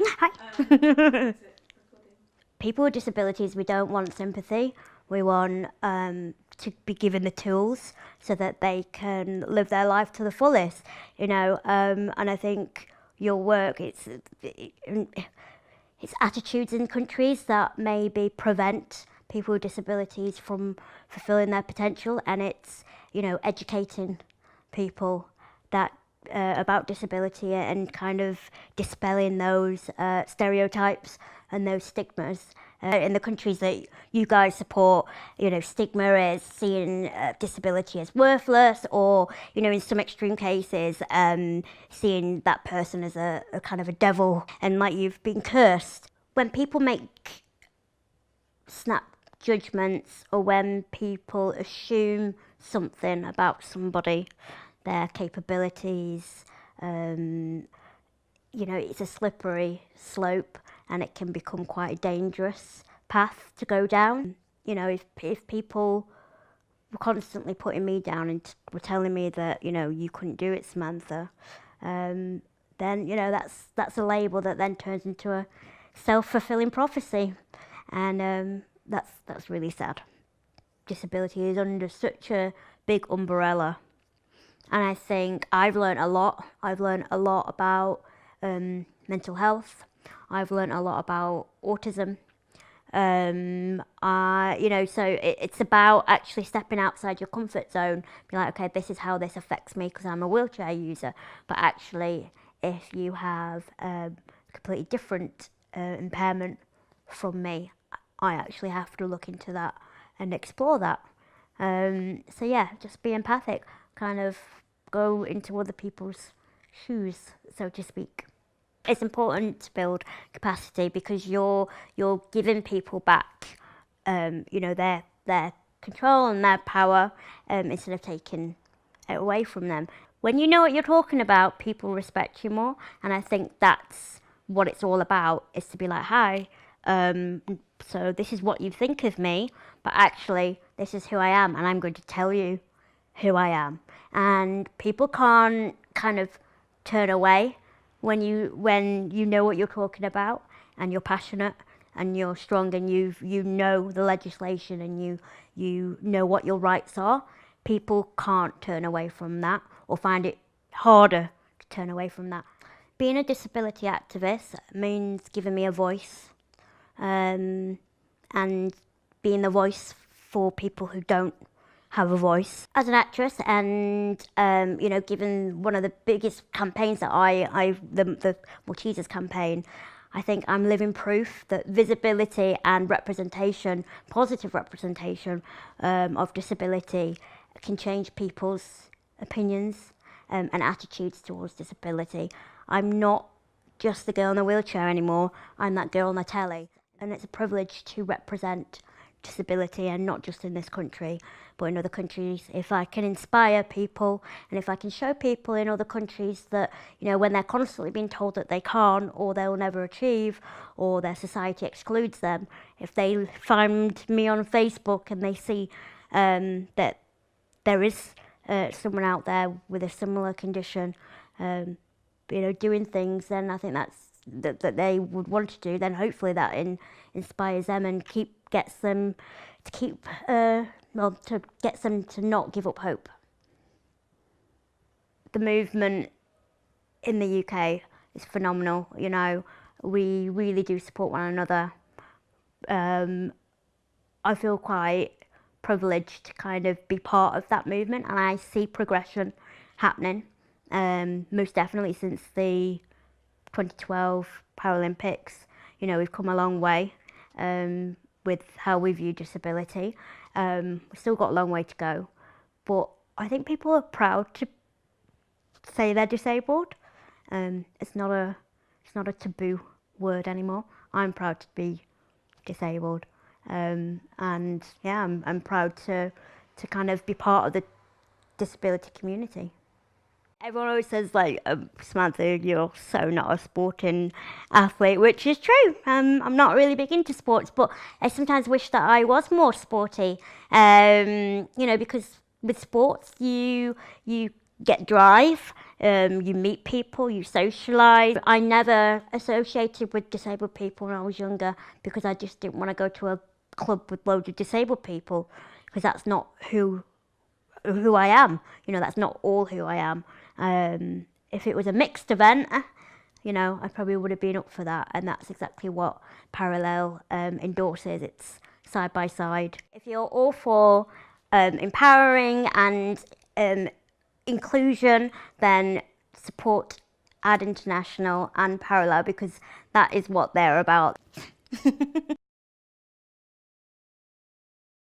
Hi. People with disabilities, we don't want sympathy. We want to be given the tools so that they can live their life to the fullest, and I think your work, it's attitudes in countries that maybe prevent people with disabilities from fulfilling their potential, and it's, educating people that about disability and kind of dispelling those stereotypes and those stigmas. In the countries that you guys support, stigma is seeing disability as worthless, or, in some extreme cases, seeing that person as a kind of a devil and like you've been cursed. When people make snap judgments, or when people assume something about somebody, their capabilities, it's a slippery slope, and it can become quite a dangerous path to go down. If people were constantly putting me down and were telling me that, you couldn't do it, Samantha, then, that's a label that then turns into a self-fulfilling prophecy. And that's really sad. Disability is under such a big umbrella. And I think I've learned a lot. I've learned a lot about mental health. I've learned a lot about autism. So it's about actually stepping outside your comfort zone. Be like, okay, this is how this affects me because I'm a wheelchair user. But actually, if you have a completely different impairment from me, I actually have to look into that and explore that. So yeah, just be empathic, kind of go into other people's shoes, so to speak. It's important to build capacity because you're giving people back, their control and their power, instead of taking it away from them. When you know what you're talking about, people respect you more, and I think that's what it's all about, is to be like, hi, so this is what you think of me, but actually this is who I am, and I'm going to tell you who I am. And people can't kind of turn away when you know what you're talking about, and you're passionate and you're strong, and you know the legislation, and you know what your rights are. People can't turn away from that, or find it harder to turn away from that. Being a disability activist means giving me a voice, and being the voice for people who don't have a voice. As an actress, and given one of the biggest campaigns that the Maltesers campaign, I think I'm living proof that visibility and representation, positive representation of disability, can change people's opinions and attitudes towards disability. I'm not just the girl in a wheelchair anymore, I'm that girl on the telly. And it's a privilege to represent disability, and not just in this country, but in other countries. If I can inspire people, and if I can show people in other countries that, when they're constantly being told that they can't, or they'll never achieve, or their society excludes them, if they find me on Facebook and they see that there is someone out there with a similar condition, doing things, then I think that they would want to do, then hopefully that inspires them and gets them to not give up hope. The movement in the UK is phenomenal. We really do support one another. I feel quite privileged to kind of be part of that movement, and I see progression happening, most definitely since the 2012 Paralympics. We've come a long way with how we view disability. We've still got a long way to go, but I think people are proud to say they're disabled. It's not a taboo word anymore. I'm proud to be disabled, and yeah, I'm proud to kind of be part of the disability community. Everyone always says, like, Samantha, you're so not a sporting athlete, which is true. I'm not really big into sports, but I sometimes wish that I was more sporty. Because with sports, you get drive, You meet people, you socialise. I never associated with disabled people when I was younger because I just didn't want to go to a club with loads of disabled people, because that's not who I am. You know, that's not all who I am. If it was a mixed event, you know, I probably would have been up for that, and that's exactly what Parallel endorses. It's side by side. If you're all for empowering and inclusion, then support Ad International and Parallel, because that is what they're about.